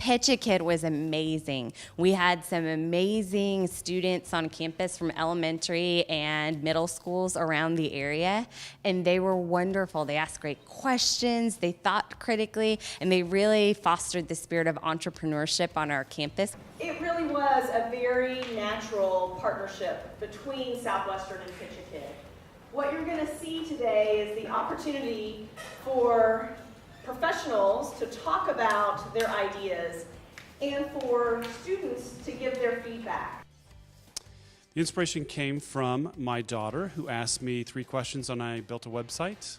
Pitch-A-Kid was amazing. We had some amazing students on campus from elementary and middle schools around the area, and they were wonderful. They asked great questions, they thought critically, and they really fostered the spirit of entrepreneurship on our campus. It really was a very natural partnership between Southwestern and Pitch-A-Kid. What you're going to see today is the opportunity for professionals to talk about their ideas and for students to give their feedback. The inspiration came from my daughter, who asked me 3 questions when I built a website.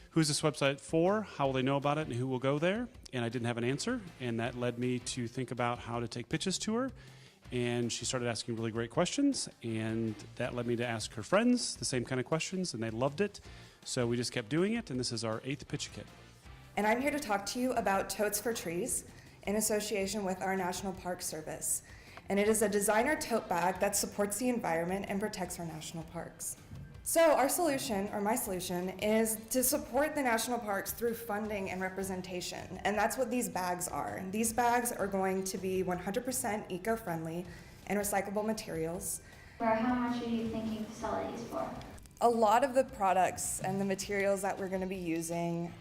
Who's this website for? How will they know about it? And who will go there? And I didn't have an answer, and that led me to think about how to take pitches to her. And she started asking really great questions, and that led me to ask her friends the same kind of questions, and they loved it. So we just kept doing it, and this is our 8th Pitch-A-Kid. And I'm here to talk to you about Totes for Trees in association with our National Park Service. And it is a designer tote bag that supports the environment and protects our national parks. So our solution, or my solution, is to support the national parks through funding and representation. And that's what these bags are. These bags are going to be 100% eco-friendly and recyclable materials. How much are you thinking to sell these for? A lot of the products and the materials that we're going to be using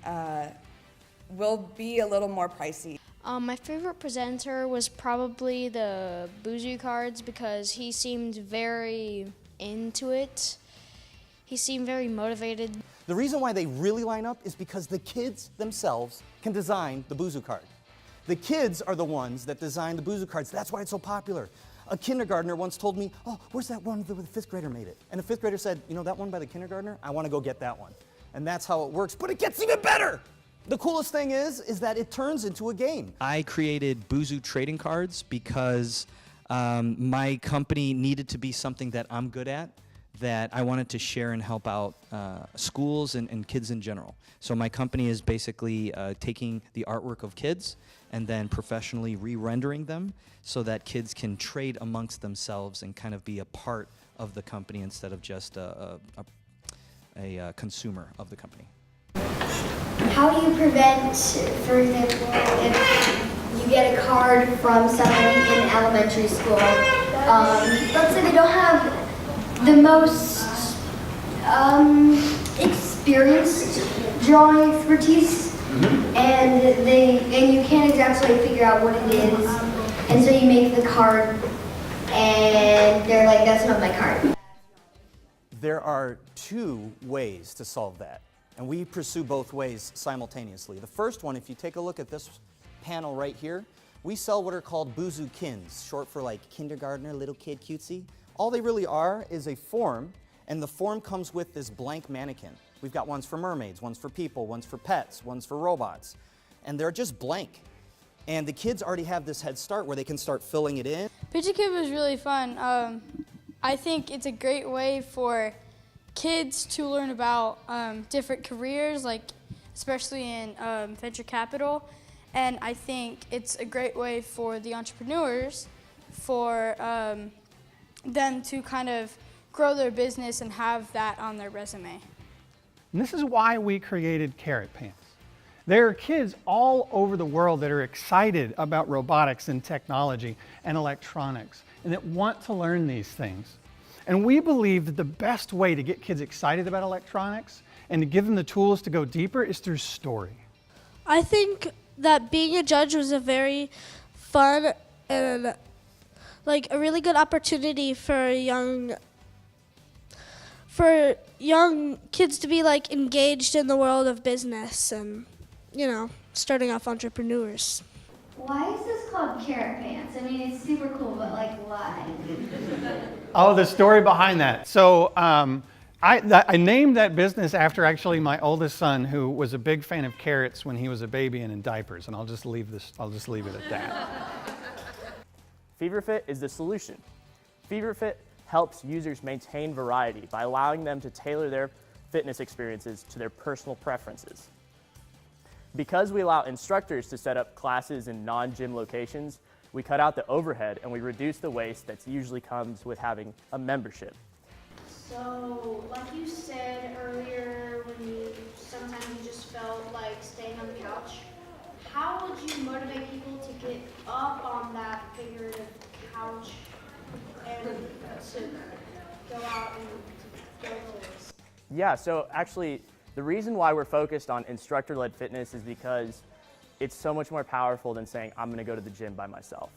will be a little more pricey. My favorite presenter was probably the Boozoo cards because he seemed very into it. He seemed very motivated. The reason why they really line up is because the kids themselves can design the Boozoo card. The kids are the ones that design the Boozoo cards. That's why it's so popular. A kindergartner once told me, "Oh, where's that one where the 5th grader made it?" And the 5th grader said, "You know that one by the kindergartner? I want to go get that one." And that's how it works, but it gets even better! The coolest thing is that it turns into a game. I created Boozoo trading cards because my company needed to be something that I'm good at, that I wanted to share and help out schools and kids in general. So my company is basically taking the artwork of kids and then professionally re-rendering them so that kids can trade amongst themselves and kind of be a part of the company instead of just a consumer of the company. How do you prevent, for example, if you get a card from someone in elementary school, let's say they don't have the most experienced drawing expertise, and you can't exactly figure out what it is, and so you make the card, and they're like, "That's not my card." There are 2 ways to solve that, and we pursue both ways simultaneously. The first one, if you take a look at this panel right here, we sell what are called Boozoo Kins, short for like kindergartner, little kid cutesy. All they really are is a form, and the form comes with this blank mannequin. We've got ones for mermaids, ones for people, ones for pets, ones for robots, and they're just blank. And the kids already have this head start where they can start filling it in. Pitch-A-Kid was really fun. I think it's a great way for kids to learn about different careers, like especially in venture capital. And I think it's a great way for the entrepreneurs for them to kind of grow their business and have that on their resume. And this is why we created Carrot Pants. There are kids all over the world that are excited about robotics and technology and electronics and that want to learn these things. And we believe that the best way to get kids excited about electronics and to give them the tools to go deeper is through story. I think that being a judge was a very fun and like a really good opportunity for young kids to be like engaged in the world of business and, you know, starting off entrepreneurs. Why is this called Carrot Pants? I mean, it's super cool, but like, why? Oh, the story behind that. So I named that business after actually my oldest son, who was a big fan of carrots when he was a baby and in diapers. And I'll just leave it at that. FeverFit is the solution. FeverFit helps users maintain variety by allowing them to tailor their fitness experiences to their personal preferences. Because we allow instructors to set up classes in non-gym locations, we cut out the overhead and we reduce the waste that usually comes with having a membership. So, like you said earlier, sometimes you just felt like staying on the couch, how would you motivate people to get up on that figurative couch and to go out and to go goals? Yeah, so actually, the reason why we're focused on instructor-led fitness is because it's so much more powerful than saying, I'm gonna go to the gym by myself.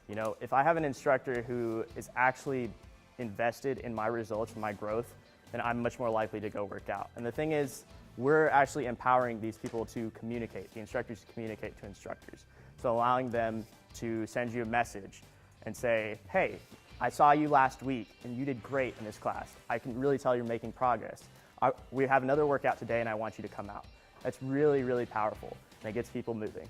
You know, if I have an instructor who is actually invested in my results and my growth, then I'm much more likely to go work out. And the thing is, we're actually empowering these people to communicate, the instructors to communicate to instructors. So allowing them to send you a message and say, hey, I saw you last week and you did great in this class. I can really tell you're making progress. We have another workout today and I want you to come out. That's really, really powerful, and it gets people moving.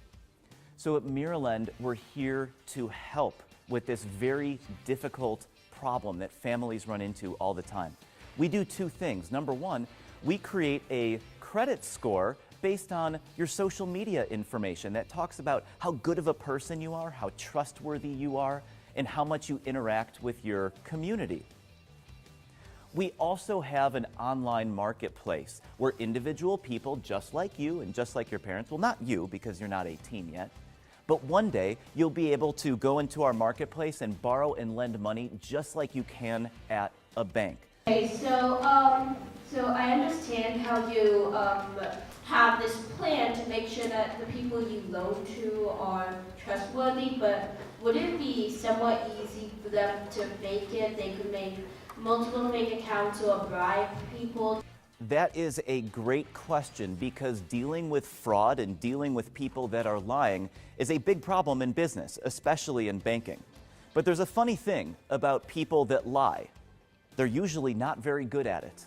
So at Maryland, we're here to help with this very difficult problem that families run into all the time. We do two things. Number one, we create a credit score based on your social media information that talks about how good of a person you are, how trustworthy you are, and how much you interact with your community. We also have an online marketplace where individual people just like you and just like your parents, well, not you because you're not 18 yet, but one day you'll be able to go into our marketplace and borrow and lend money just like you can at a bank. Okay, so I understand how you have this plan to make sure that the people you loan to are trustworthy, but would it be somewhat easy for them to fake it? They could make multiple fake accounts or bribe people. That is a great question because dealing with fraud and dealing with people that are lying is a big problem in business, especially in banking. But there's a funny thing about people that lie. They're usually not very good at it.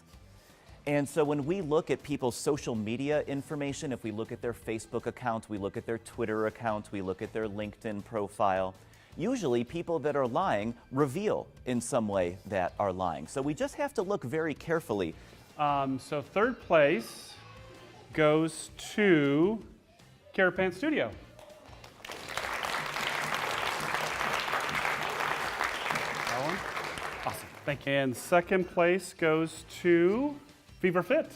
And so when we look at people's social media information, if we look at their Facebook account, we look at their Twitter account, we look at their LinkedIn profile, usually people that are lying reveal in some way that are lying. So we just have to look very carefully. So third place goes to Carrot Pants Studio. That one? Awesome, thank you. And second place goes to Fever Fit.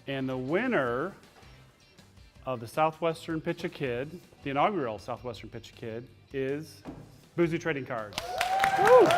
And the winner of the Southwestern Pitch a Kid, the inaugural Southwestern Pitch a Kid, is Boozoo Trading Cards. Woo!